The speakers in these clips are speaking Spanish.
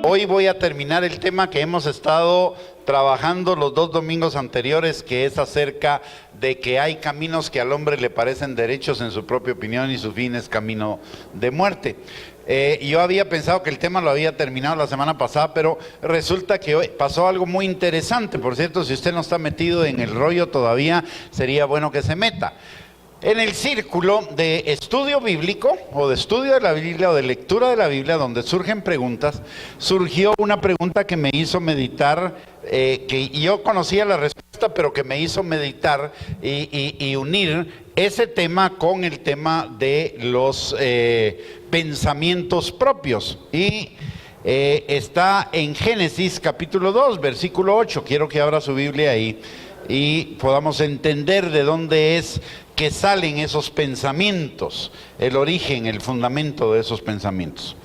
hoy voy a terminar el tema que hemos estado trabajando los 2 domingos anteriores, que es acerca de que hay caminos que al hombre le parecen derechos en su propia opinión y su fin es camino de muerte. Yo había pensado que el tema lo había terminado la semana pasada, pero resulta que hoy pasó algo muy interesante. Por cierto, si usted no está metido en el rollo todavía, sería bueno que se meta. En el círculo de estudio bíblico, o de estudio de la Biblia, o de lectura de la Biblia, donde surgen preguntas, surgió una pregunta que me hizo meditar, que yo conocía la respuesta, pero que me hizo meditar y unir ese tema con el tema de los pensamientos propios. Y está en Génesis capítulo 2, versículo 8. Quiero que abra su Biblia ahí y podamos entender de dónde es que salen esos pensamientos, el origen, el fundamento de esos pensamientos.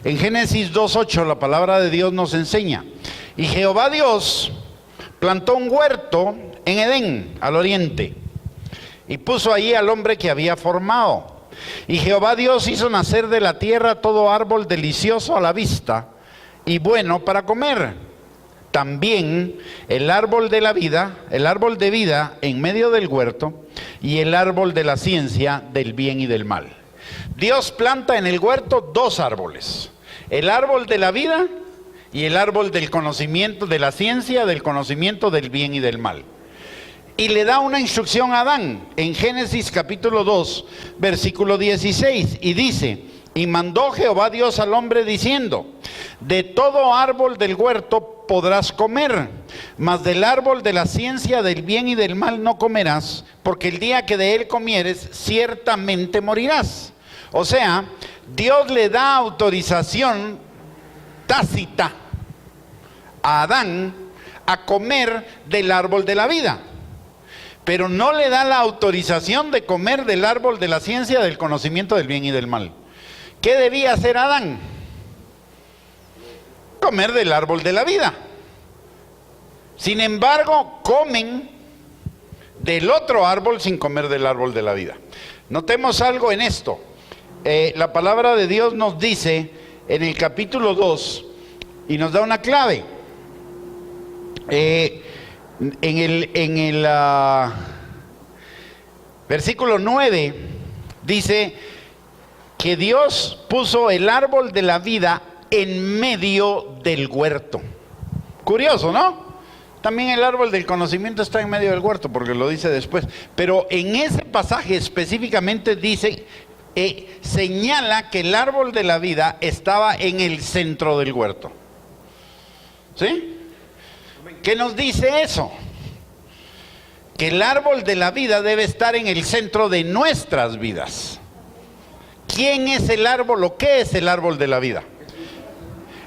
En Génesis 2:8 la palabra de Dios nos enseña: y Jehová Dios plantó un huerto en Edén, al oriente, y puso allí al hombre que había formado. Y Jehová Dios hizo nacer de la tierra todo árbol delicioso a la vista y bueno para comer. También el árbol de la vida, el árbol de vida en medio del huerto, y el árbol de la ciencia del bien y del mal. Dios planta en el huerto 2 árboles: el árbol de la vida y el árbol del conocimiento, de la ciencia, del conocimiento del bien y del mal. Y le da una instrucción a Adán en Génesis capítulo 2, versículo 16, y dice: y mandó Jehová Dios al hombre diciendo: de todo árbol del huerto podrás comer, mas del árbol de la ciencia del bien y del mal no comerás, porque el día que de él comieres, ciertamente morirás. O sea, Dios le da autorización tácita a Adán a comer del árbol de la vida, pero no le da la autorización de comer del árbol de la ciencia del conocimiento del bien y del mal. ¿Qué debía hacer Adán? Comer del árbol de la vida. Sin embargo, comen del otro árbol sin comer del árbol de la vida. Notemos algo en esto. La palabra de Dios nos dice en el capítulo 2 y nos da una clave. En el versículo 9 dice que Dios puso el árbol de la vida en medio del huerto. Curioso, ¿no? También el árbol del conocimiento está en medio del huerto, porque lo dice después. Pero en ese pasaje específicamente dice, señala que el árbol de la vida estaba en el centro del huerto. ¿Sí? ¿Qué nos dice eso? Que el árbol de la vida debe estar en el centro de nuestras vidas. ¿Quién es el árbol o qué es el árbol de la vida?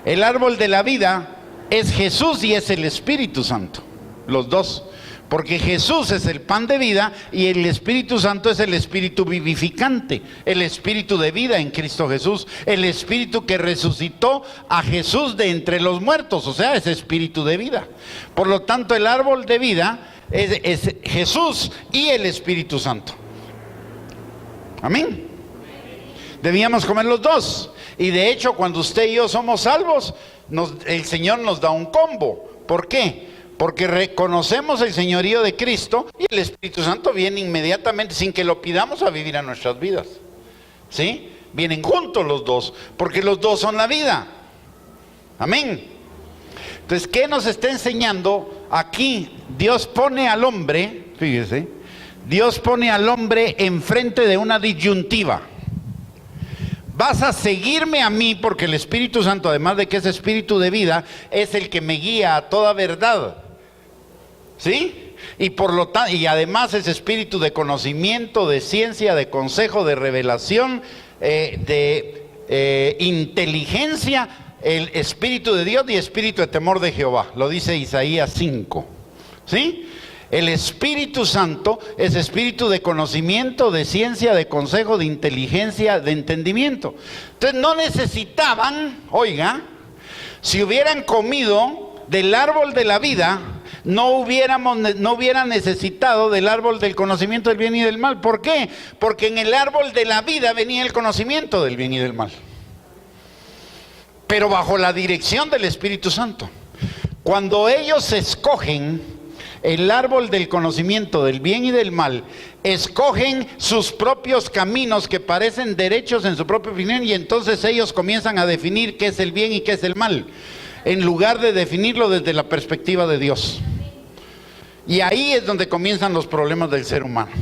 El árbol de la vida es Jesús y es el Espíritu Santo, los dos, porque Jesús es el pan de vida y el Espíritu Santo es el espíritu vivificante, el espíritu de vida en Cristo Jesús, el espíritu que resucitó a Jesús de entre los muertos, o sea, es espíritu de vida. Por lo tanto, el árbol de vida es Jesús y el Espíritu Santo. Amén. Debíamos comer los dos. Y de hecho, cuando usted y yo somos salvos, el Señor nos da un combo. ¿Por qué? Porque reconocemos el señorío de Cristo y el Espíritu Santo viene inmediatamente, sin que lo pidamos, a vivir a nuestras vidas. ¿Sí? Vienen juntos los dos, porque los dos son la vida. Amén. Entonces, ¿qué nos está enseñando aquí? Dios pone al hombre, fíjese, Dios pone al hombre enfrente de una disyuntiva. Vas a seguirme a mí, porque el Espíritu Santo, además de que es espíritu de vida, es el que me guía a toda verdad. ¿Sí? Y por lo tanto, y además es espíritu de conocimiento, de ciencia, de consejo, de revelación, de inteligencia, el Espíritu de Dios y espíritu de temor de Jehová. Lo dice Isaías 5. ¿Sí? El Espíritu Santo es espíritu de conocimiento, de ciencia, de consejo, de inteligencia, de entendimiento. Entonces no necesitaban, oiga, si hubieran comido del árbol de la vida, no hubieran necesitado del árbol del conocimiento del bien y del mal. ¿Por qué? Porque en el árbol de la vida venía el conocimiento del bien y del mal. pero bajo la dirección del Espíritu Santo. Cuando ellos escogen el árbol del conocimiento del bien y del mal, escogen sus propios caminos que parecen derechos en su propia opinión, y entonces ellos comienzan a definir qué es el bien y qué es el mal, en lugar de definirlo desde la perspectiva de Dios. Y ahí es donde comienzan los problemas del ser humano,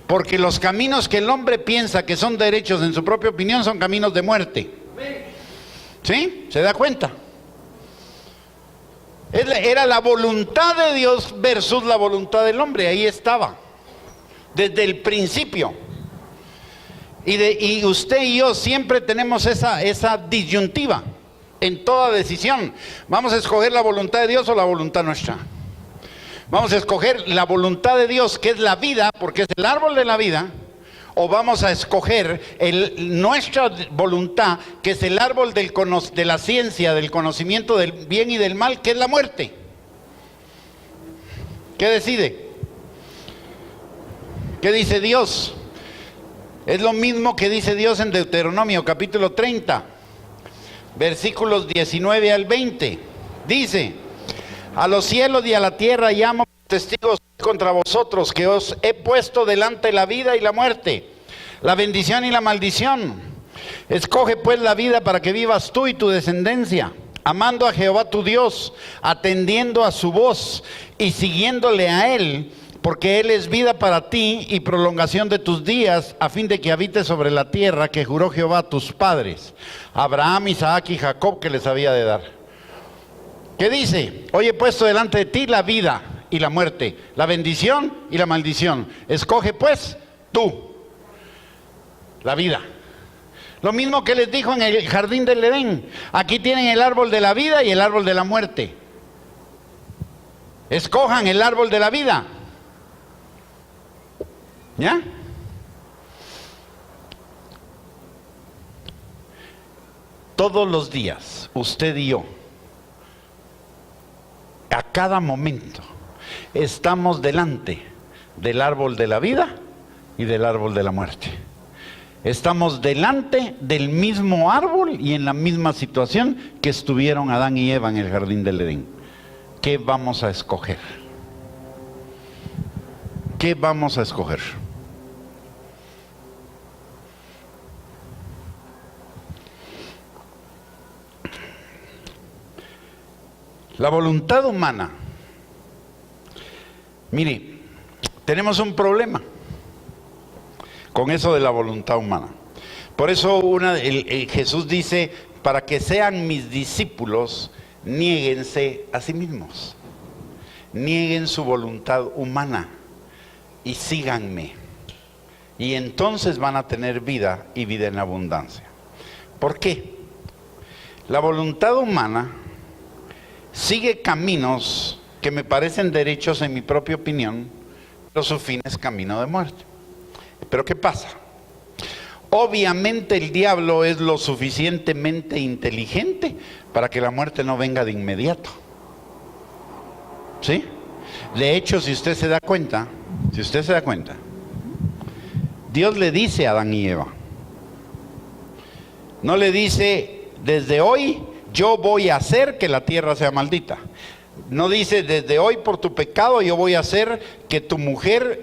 porque los caminos que el hombre piensa que son derechos en su propia opinión son caminos de muerte. ¿Sí? ¿Se da cuenta? Era la voluntad de Dios versus la voluntad del hombre. Ahí estaba, desde el principio. Y usted y yo siempre tenemos esa disyuntiva en toda decisión. ¿Vamos a escoger la voluntad de Dios o la voluntad nuestra? Vamos a escoger la voluntad de Dios, que es la vida, porque es el árbol de la vida, o vamos a escoger nuestra voluntad, que es el árbol de la ciencia, del conocimiento del bien y del mal, que es la muerte. ¿Qué decide? ¿Qué dice Dios? Es lo mismo que dice Dios en Deuteronomio capítulo 30, versículos 19 al 20. Dice: a los cielos y a la tierra llamo testigos contra vosotros, que os he puesto delante la vida y la muerte, la bendición y la maldición. Escoge pues la vida para que vivas tú y tu descendencia, amando a Jehová tu Dios, atendiendo a su voz y siguiéndole a Él, porque Él es vida para ti y prolongación de tus días, a fin de que habites sobre la tierra que juró Jehová a tus padres, Abraham, Isaac y Jacob, que les había de dar. ¿Qué dice? Hoy he puesto delante de ti la vida y la muerte, la bendición y la maldición. Escoge pues tú la vida. Lo mismo que les dijo en el jardín del Edén. Aquí tienen el árbol de la vida y el árbol de la muerte. Escojan el árbol de la vida. ¿Ya? Todos los días, usted y yo, a cada momento, estamos delante del árbol de la vida y del árbol de la muerte. Estamos delante del mismo árbol y en la misma situación que estuvieron Adán y Eva en el jardín del Edén. ¿Qué vamos a escoger? ¿Qué vamos a escoger? La voluntad humana. Mire, tenemos un problema con eso de la voluntad humana. Por eso Jesús dice: para que sean mis discípulos, niéguense a sí mismos. Nieguen su voluntad humana y síganme. Y entonces van a tener vida y vida en abundancia. ¿Por qué? La voluntad humana sigue caminos que me parecen derechos en mi propia opinión, pero su fin es camino de muerte. Pero ¿qué pasa? Obviamente el diablo es lo suficientemente inteligente para que la muerte no venga de inmediato. ¿Sí? De hecho, si usted se da cuenta, Dios le dice a Adán y Eva, no le dice: desde hoy yo voy a hacer que la tierra sea maldita. No dice: desde hoy por tu pecado yo voy a hacer que tu mujer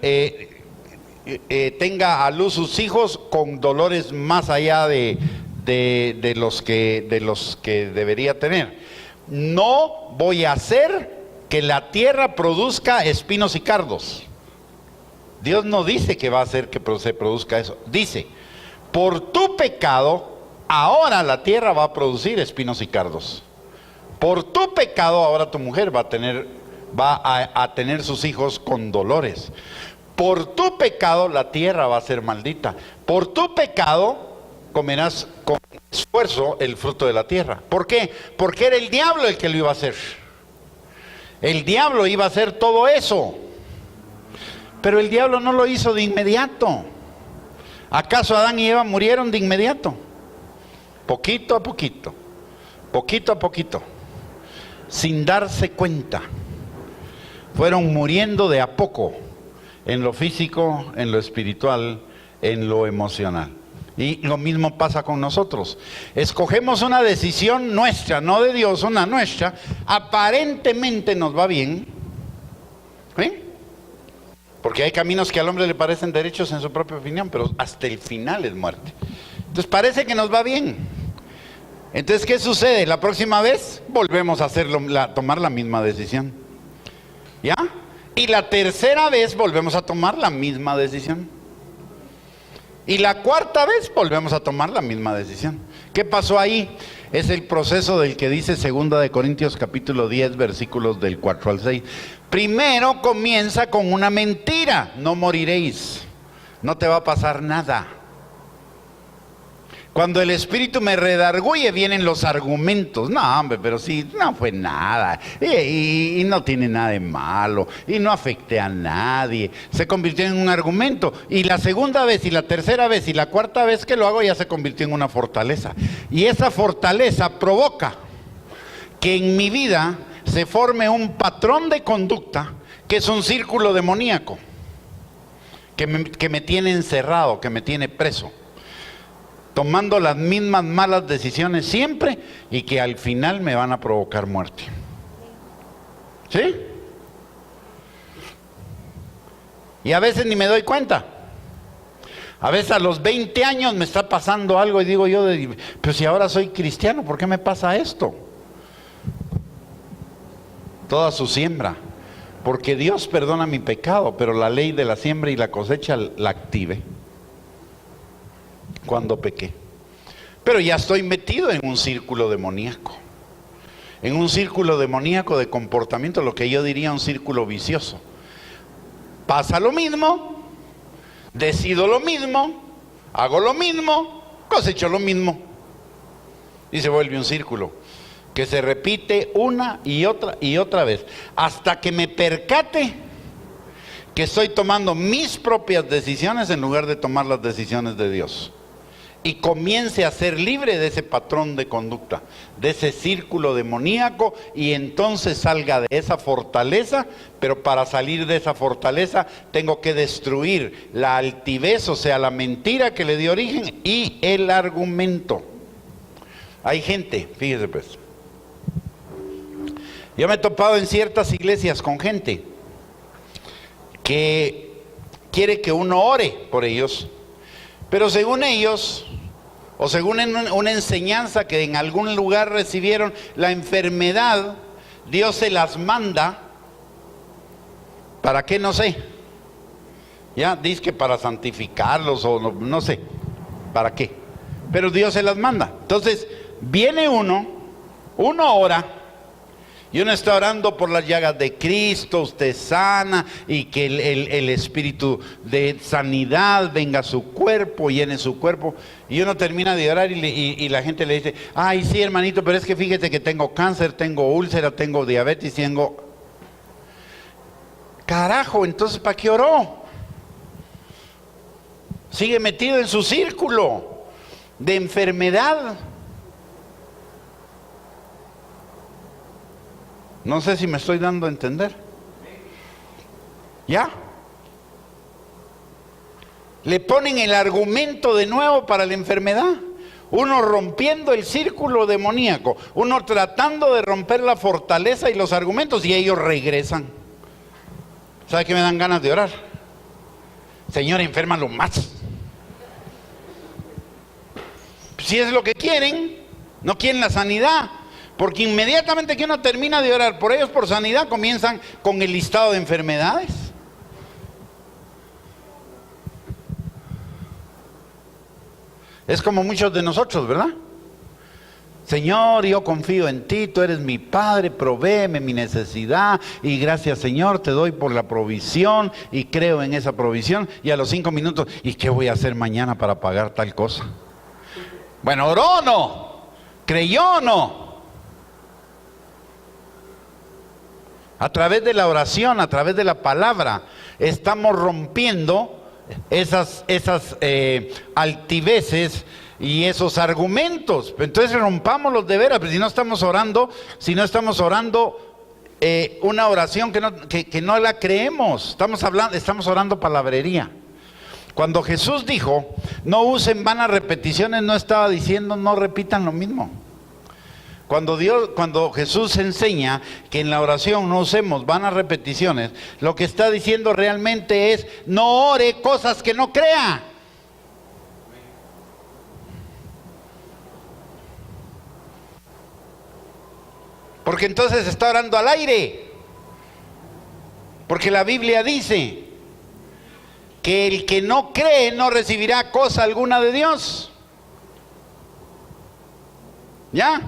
tenga a luz sus hijos con dolores más allá de los que debería tener. No voy a hacer que la tierra produzca espinos y cardos. Dios no dice que va a hacer que se produzca eso. Dice: por tu pecado ahora la tierra va a producir espinos y cardos. Por tu pecado ahora tu mujer va a tener sus hijos con dolores. Por tu pecado la tierra va a ser maldita. Por tu pecado comerás con esfuerzo el fruto de la tierra. ¿Por qué? Porque era el diablo el que lo iba a hacer. El diablo iba a hacer todo eso. Pero el diablo no lo hizo de inmediato. ¿Acaso Adán y Eva murieron de inmediato? Poquito a poquito, sin darse cuenta, fueron muriendo de a poco, en lo físico, en lo espiritual, en lo emocional. Y lo mismo pasa con nosotros. Escogemos una decisión nuestra, no de Dios, una nuestra. Aparentemente nos va bien. ¿Sí? Porque hay caminos que al hombre le parecen derechos en su propia opinión, pero hasta el final es muerte. Entonces parece que nos va bien. Entonces, ¿qué sucede? La próxima vez volvemos a tomar la misma decisión. ¿Ya? Y la tercera vez volvemos a tomar la misma decisión. Y la cuarta vez volvemos a tomar la misma decisión. ¿Qué pasó ahí? Es el proceso del que dice 2 Corintios capítulo 10, versículos del 4 al 6. Primero comienza con una mentira: no moriréis, no te va a pasar nada. Cuando el espíritu me redarguye, vienen los argumentos. No, hombre, pero sí, no fue nada. Y no tiene nada de malo. Y no afecté a nadie. Se convirtió en un argumento. Y la segunda vez, y la tercera vez, y la cuarta vez que lo hago, ya se convirtió en una fortaleza. Y esa fortaleza provoca que en mi vida se forme un patrón de conducta que es un círculo demoníaco. Que me tiene encerrado, que me tiene preso, tomando las mismas malas decisiones siempre, y que al final me van a provocar muerte. ¿Sí? Y a veces ni me doy cuenta. A veces a los 20 años me está pasando algo y digo yo, pero si ahora soy cristiano, ¿por qué me pasa esto? Toda su siembra. Porque Dios perdona mi pecado, pero la ley de la siembra y la cosecha la active cuando pequé. Pero ya estoy metido en un círculo demoníaco, en un círculo demoníaco de comportamiento, lo que yo diría un círculo vicioso. Pasa lo mismo, decido lo mismo, hago lo mismo, cosecho lo mismo, y se vuelve un círculo que se repite una y otra vez, hasta que me percate que estoy tomando mis propias decisiones en lugar de tomar las decisiones de Dios. Y comience a ser libre de ese patrón de conducta, de ese círculo demoníaco, y entonces salga de esa fortaleza. Pero para salir de esa fortaleza tengo que destruir la altivez, o sea, la mentira que le dio origen, y el argumento. Hay gente, fíjese pues, yo me he topado en ciertas iglesias con gente que quiere que uno ore por ellos, pero según ellos, o según una enseñanza que en algún lugar recibieron, la enfermedad Dios se las manda. ¿Para qué? No sé. Ya, dice que para santificarlos, o no sé para qué, pero Dios se las manda. Entonces viene uno ora, y uno está orando por las llagas de Cristo, usted sana, y que el espíritu de sanidad venga a su cuerpo, llene su cuerpo. Y uno termina de orar y la gente le dice: ay, sí, hermanito, pero es que fíjese que tengo cáncer, tengo úlcera, tengo diabetes, tengo... Carajo, entonces ¿para qué oró? Sigue metido en su círculo de enfermedad. No sé si me estoy dando a entender. ¿Ya? Le ponen el argumento de nuevo para la enfermedad. Uno rompiendo el círculo demoníaco, uno tratando de romper la fortaleza y los argumentos, y ellos regresan. ¿Sabe qué me dan ganas de orar? Señor, enférmalo más. Si es lo que quieren, no quieren la sanidad. Porque inmediatamente que uno termina de orar por ellos por sanidad, comienzan con el listado de enfermedades. Es como muchos de nosotros, ¿verdad? Señor, yo confío en ti, tú eres mi Padre, provéeme mi necesidad, y gracias, Señor, te doy por la provisión, y creo en esa provisión. Y a los 5 minutos, ¿y qué voy a hacer mañana para pagar tal cosa? Bueno, oró o no, creyó o no. A través de la oración, a través de la palabra, estamos rompiendo esas altiveces y esos argumentos. Entonces rompámoslos de veras. Pero si no estamos orando, una oración que no la creemos, estamos orando palabrería. Cuando Jesús dijo, no usen vanas repeticiones, no estaba diciendo no repitan lo mismo. Cuando Jesús enseña que en la oración no usemos vanas repeticiones, lo que está diciendo realmente es, no ore cosas que no crea. Porque entonces está orando al aire. Porque la Biblia dice que el que no cree no recibirá cosa alguna de Dios. ¿Ya?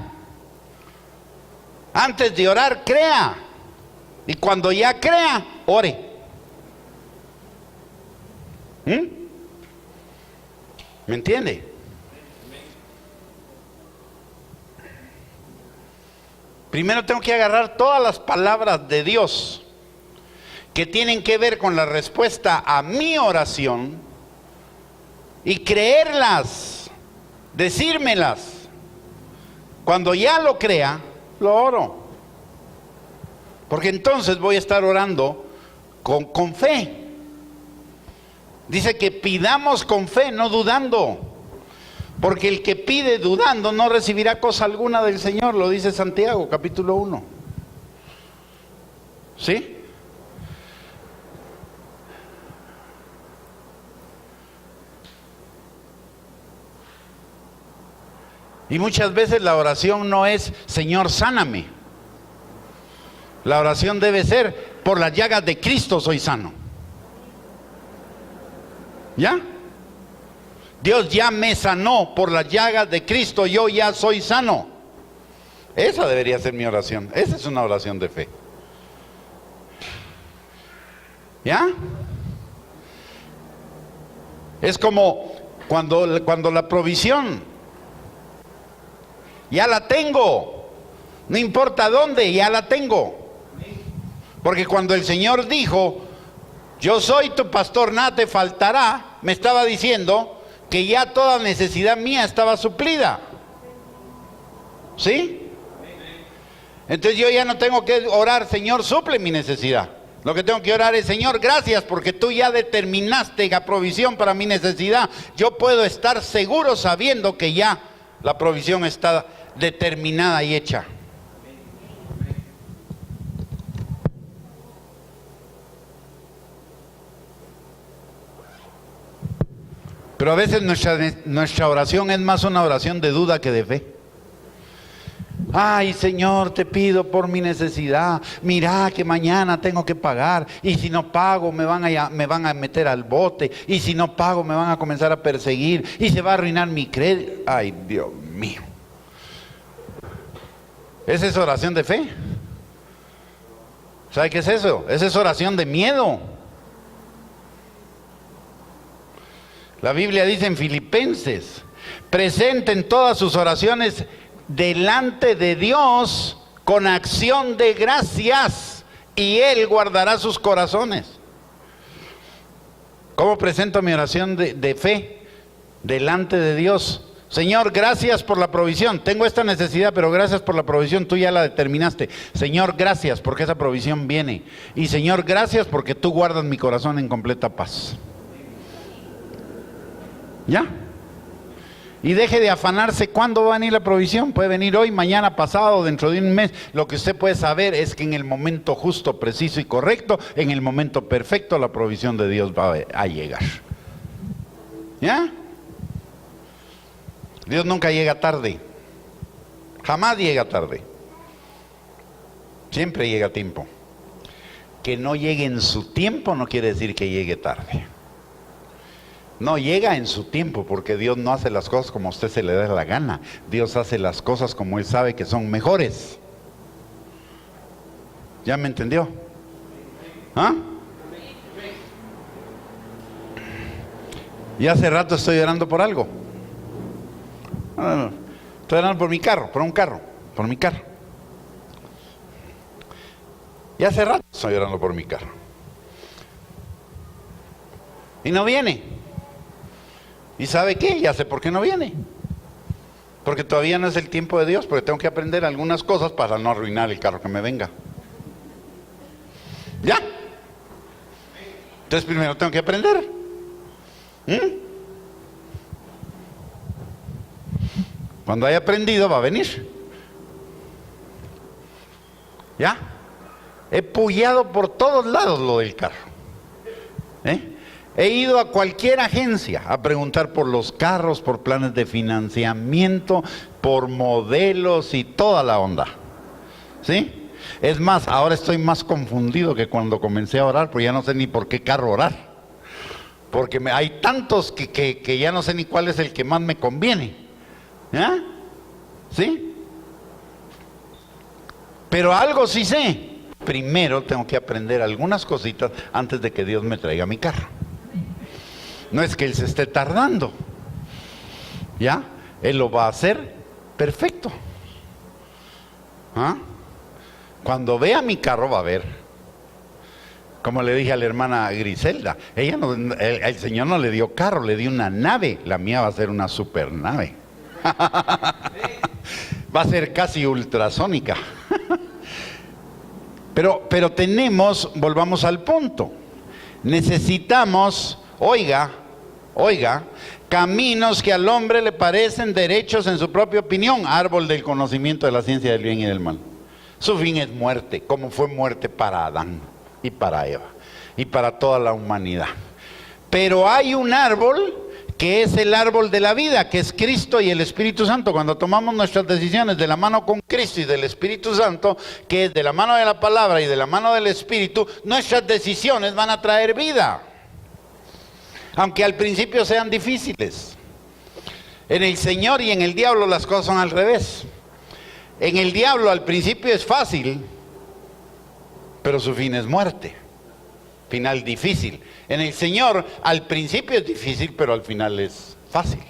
Antes de orar, crea. Y cuando ya crea, ore. ¿Me entiende? Primero tengo que agarrar todas las palabras de Dios que tienen que ver con la respuesta a mi oración y creerlas, decírmelas. Cuando ya lo crea, lo oro. Porque entonces voy a estar orando con fe. Dice que pidamos con fe, no dudando. Porque el que pide dudando no recibirá cosa alguna del Señor, lo dice Santiago, capítulo 1. ¿Sí? Y muchas veces la oración no es, Señor, sáname. La oración debe ser, por las llagas de Cristo soy sano. ¿Ya? Dios ya me sanó por las llagas de Cristo, yo ya soy sano. Esa debería ser mi oración. Esa es una oración de fe. ¿Ya? Es como cuando la provisión ya la tengo, no importa dónde, ya la tengo. Porque cuando el Señor dijo, yo soy tu pastor, nada te faltará, me estaba diciendo que ya toda necesidad mía estaba suplida. ¿Sí? Entonces yo ya no tengo que orar, Señor, suple mi necesidad. Lo que tengo que orar es, Señor, gracias porque tú ya determinaste la provisión para mi necesidad. Yo puedo estar seguro sabiendo que ya la provisión está determinada y hecha. Pero a veces nuestra oración es más una oración de duda que de fe. Ay, Señor, te pido por mi necesidad. Mira que mañana tengo que pagar. Y si no pago me van a meter al bote. Y si no pago me van a comenzar a perseguir. Y se va a arruinar mi crédito. Ay, Dios mío. ¿Esa es oración de fe? ¿Sabe qué es eso? Esa es oración de miedo. La Biblia dice en Filipenses, presenten todas sus oraciones delante de Dios con acción de gracias y Él guardará sus corazones. ¿Cómo presento mi oración de fe delante de Dios? Señor, gracias por la provisión. Tengo esta necesidad, pero gracias por la provisión. Tú ya la determinaste. Señor, gracias porque esa provisión viene. Y Señor, gracias porque tú guardas mi corazón en completa paz. ¿Ya? Y deje de afanarse cuándo va a venir la provisión. Puede venir hoy, mañana, pasado, dentro de un mes. Lo que usted puede saber es que en el momento justo, preciso y correcto, en el momento perfecto, la provisión de Dios va a llegar. ¿Ya? Dios nunca llega tarde. Jamás llega tarde. Siempre llega a tiempo. Que no llegue en su tiempo no quiere decir que llegue tarde. No, llega en su tiempo, porque Dios no hace las cosas como a usted se le da la gana. Dios hace las cosas como Él sabe que son mejores. ¿Ya me entendió? ¿Ah? Y hace rato estoy orando por algo. Estoy orando por mi carro, por un carro, por mi carro. Y hace rato estoy orando por mi carro. Y no viene. ¿Y sabe qué? Ya sé por qué no viene. Porque todavía no es el tiempo de Dios, porque tengo que aprender algunas cosas para no arruinar el carro que me venga. ¿Ya? Entonces primero tengo que aprender. Cuando haya aprendido va a venir. ¿Ya? He pullado por todos lados lo del carro. He ido a cualquier agencia a preguntar por los carros, por planes de financiamiento, por modelos y toda la onda. ¿Sí? Es más, ahora estoy más confundido que cuando comencé a orar, porque ya no sé ni por qué carro orar. Porque hay tantos que ya no sé ni cuál es el que más me conviene. ¿Ya? ¿Sí? Pero algo sí sé. Primero tengo que aprender algunas cositas antes de que Dios me traiga mi carro. No es que Él se esté tardando. ¿Ya? Él lo va a hacer perfecto. ¿Ah? Cuando vea mi carro va a ver. Como le dije a la hermana Griselda, el Señor no le dio carro, le dio una nave. La mía va a ser una supernave. Va a ser casi ultrasónica. Pero volvamos al punto. Necesitamos, oiga, caminos que al hombre le parecen derechos en su propia opinión, árbol del conocimiento de la ciencia del bien y del mal. Su fin es muerte, como fue muerte para Adán y para Eva y para toda la humanidad. Pero hay un árbol que es el árbol de la vida, que es Cristo y el Espíritu Santo. Cuando tomamos nuestras decisiones de la mano con Cristo y del Espíritu Santo, que es de la mano de la palabra y de la mano del Espíritu, nuestras decisiones van a traer vida. Aunque al principio sean difíciles. En el Señor y en el diablo las cosas son al revés. En el diablo al principio es fácil, pero su fin es muerte. Final difícil. En el Señor al principio es difícil, pero al final es fácil.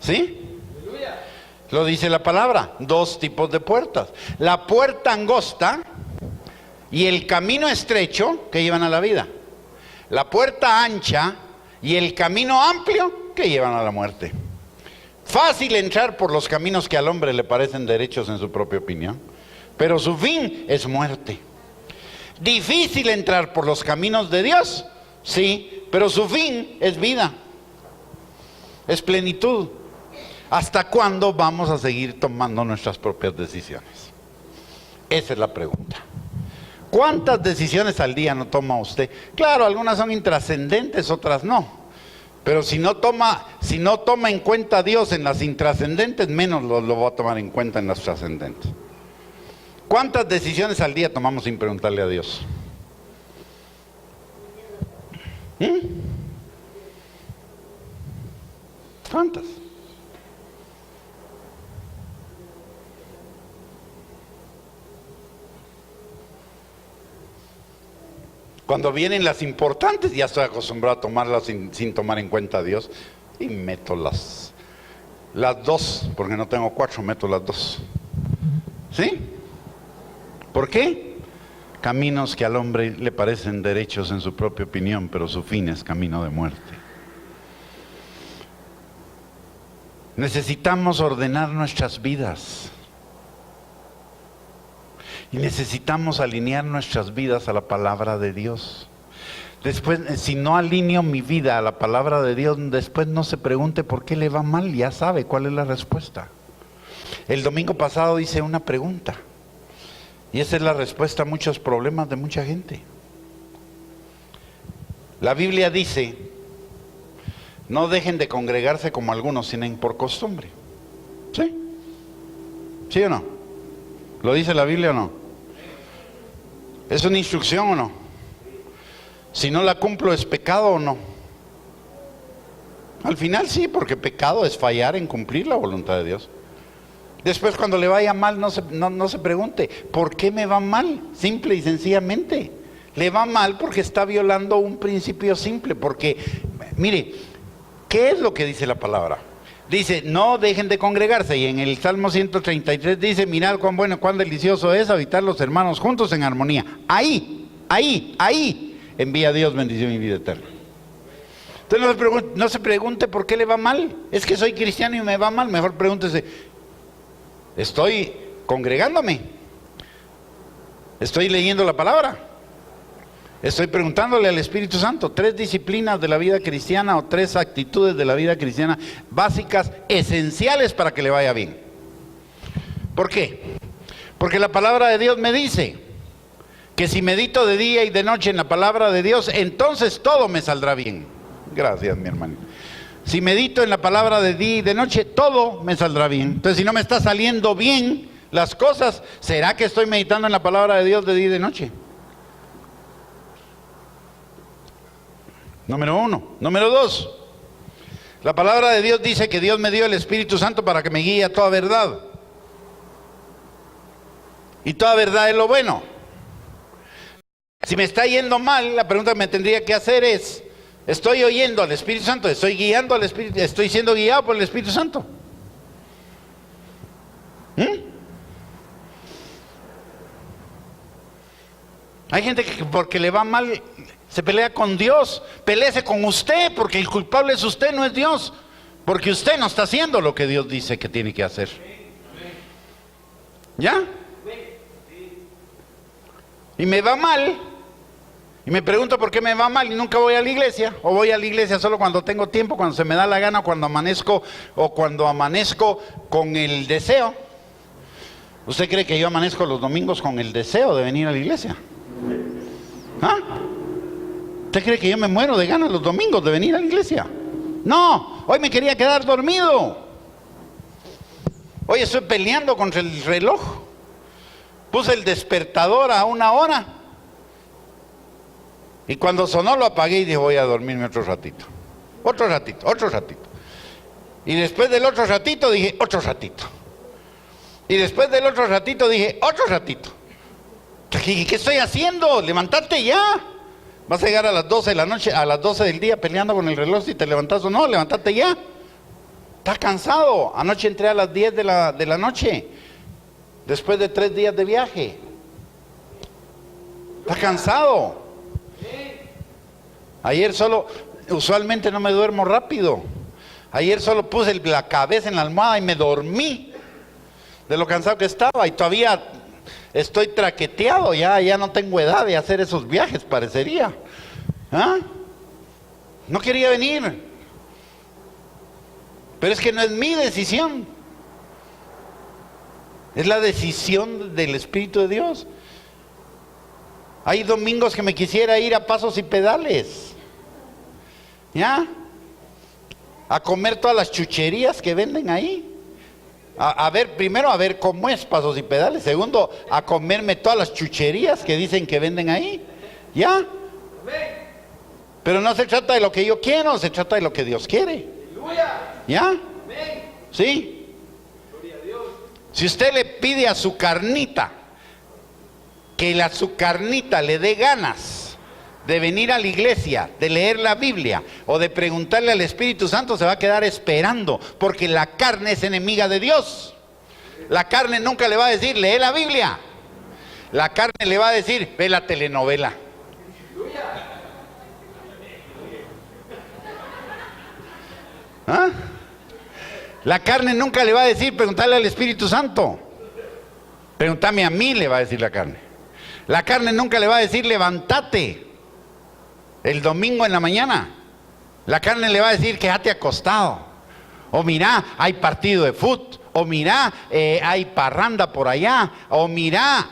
¿Sí? Lo dice la palabra. Dos tipos de puertas. La puerta angosta y el camino estrecho que llevan a la vida. La puerta ancha y el camino amplio que llevan a la muerte. Fácil entrar por los caminos que al hombre le parecen derechos en su propia opinión, pero su fin es muerte. Difícil entrar por los caminos de Dios, sí, pero su fin es vida, es plenitud. ¿Hasta cuándo vamos a seguir tomando nuestras propias decisiones? Esa es la pregunta. ¿Cuántas decisiones al día no toma usted? Claro, algunas son intrascendentes, otras no. Pero si no toma en cuenta a Dios en las intrascendentes, menos lo va a tomar en cuenta en las trascendentes. ¿Cuántas decisiones al día tomamos sin preguntarle a Dios? ¿Cuántas? Cuando vienen las importantes, ya estoy acostumbrado a tomarlas sin tomar en cuenta a Dios. Y meto las dos, porque no tengo 4, meto las 2. ¿Sí? ¿Por qué? Caminos que al hombre le parecen derechos en su propia opinión, pero su fin es camino de muerte. Necesitamos ordenar nuestras vidas. Y necesitamos alinear nuestras vidas a la palabra de Dios. Después, si no alineo mi vida a la palabra de Dios, después no se pregunte por qué le va mal, ya sabe cuál es la respuesta. El domingo pasado hice una pregunta. Y esa es la respuesta a muchos problemas de mucha gente. La Biblia dice, no dejen de congregarse como algunos tienen por costumbre. ¿Sí? ¿Sí o no? ¿Lo dice la Biblia o no? ¿Es una instrucción o no? Si no la cumplo, ¿es pecado o no? Al final sí, porque pecado es fallar en cumplir la voluntad de Dios. Después cuando le vaya mal, no se pregunte, ¿por qué me va mal? Simple y sencillamente. Le va mal porque está violando un principio simple. Porque, mire, ¿qué es lo que dice la palabra? Dice, no dejen de congregarse. Y en el Salmo 133 dice, mirad cuán bueno, cuán delicioso es habitar los hermanos juntos en armonía. Ahí envía a Dios bendición y vida eterna. Entonces no se pregunte por qué le va mal. Es que soy cristiano y me va mal. Mejor pregúntese, ¿estoy congregándome? ¿Estoy leyendo la palabra? Estoy preguntándole al Espíritu Santo 3 disciplinas de la vida cristiana o 3 actitudes de la vida cristiana básicas, esenciales para que le vaya bien. ¿Por qué? Porque la palabra de Dios me dice que si medito de día y de noche en la palabra de Dios, entonces todo me saldrá bien. Gracias, mi hermano. Si medito en la palabra de día y de noche, todo me saldrá bien. Entonces, si no me está saliendo bien las cosas, ¿será que estoy meditando en la palabra de Dios de día y de noche? Número 1. Número 2. La palabra de Dios dice que Dios me dio el Espíritu Santo para que me guíe a toda verdad. Y toda verdad es lo bueno. Si me está yendo mal, la pregunta que me tendría que hacer es, ¿estoy oyendo al Espíritu Santo? ¿Estoy guiando al Espíritu? ¿Estoy siendo guiado por el Espíritu Santo? Hay gente que porque le va mal se pelea con Dios. Peléese con usted, porque el culpable es usted, no es Dios. Porque usted no está haciendo lo que Dios dice que tiene que hacer. ¿Ya? Y me va mal, y me pregunto por qué me va mal y nunca voy a la iglesia, o voy a la iglesia solo cuando tengo tiempo, cuando se me da la gana, cuando amanezco, o cuando amanezco con el deseo. ¿Usted cree que yo amanezco los domingos con el deseo de venir a la iglesia? ¿Ah? ¿Usted cree que yo me muero de ganas los domingos de venir a la iglesia? No, hoy me quería quedar dormido. Hoy estoy peleando contra el reloj. Puse el despertador a 1 hora. Y cuando sonó lo apagué y dije, voy a dormirme otro ratito. Otro ratito, otro ratito. Y después del otro ratito dije, otro ratito. Y después del otro ratito dije, otro ratito. ¿Qué estoy haciendo? Levantarte ya. Vas a llegar a las 12 de la noche, a las 12 del día peleando con el reloj si te levantas o no. Levántate ya. Estás cansado. Anoche entré a las 10 de la noche. Después de 3 días de viaje. Estás cansado. Ayer solo, usualmente no me duermo rápido. Ayer solo puse la cabeza en la almohada y me dormí. De lo cansado que estaba. Y todavía estoy traqueteado. Ya no tengo edad de hacer esos viajes, parecería. ¿Ah? No quería venir. Pero es que no es mi decisión. Es la decisión del Espíritu de Dios. Hay domingos que me quisiera ir a pasos y pedales. ¿Ya? A comer todas las chucherías que venden ahí. A ver, primero a ver cómo es pasos y pedales. Segundo, a comerme todas las chucherías que dicen que venden ahí. ¿Ya? Pero no se trata de lo que yo quiero, se trata de lo que Dios quiere. ¿Ya? ¿Sí? Si usted le pide a su carnita que su carnita le dé ganas de venir a la iglesia, de leer la Biblia o de preguntarle al Espíritu Santo, se va a quedar esperando, porque la carne es enemiga de Dios. La carne nunca le va a decir, lee la Biblia. La carne le va a decir, ve la telenovela. ¿Ah? La carne nunca le va a decir, preguntarle al Espíritu Santo. Pregúntame a mí, le va a decir la carne. La carne nunca le va a decir, levántate el domingo en la mañana. La carne le va a decir, quédate acostado. O mira, hay partido de fútbol. O mira, hay parranda por allá. O mira,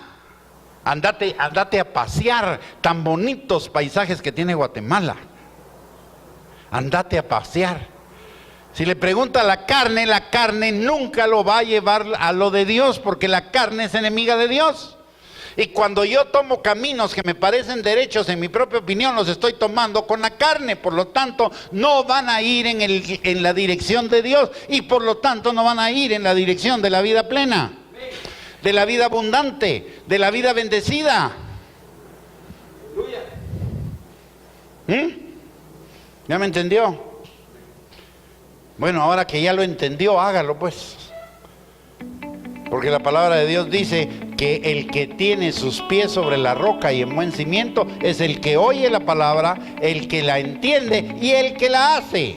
andate a pasear. Tan bonitos paisajes que tiene Guatemala. Andate a pasear. Si le pregunta a la carne nunca lo va a llevar a lo de Dios, porque la carne es enemiga de Dios. Y cuando yo tomo caminos que me parecen derechos, en mi propia opinión, los estoy tomando con la carne. Por lo tanto, no van a ir en la dirección de Dios. Y por lo tanto, no van a ir en la dirección de la vida plena, de la vida abundante, de la vida bendecida. ¿Ya me entendió? Bueno, ahora que ya lo entendió, hágalo pues. Porque la palabra de Dios dice que el que tiene sus pies sobre la roca y en buen cimiento es el que oye la palabra, el que la entiende y el que la hace.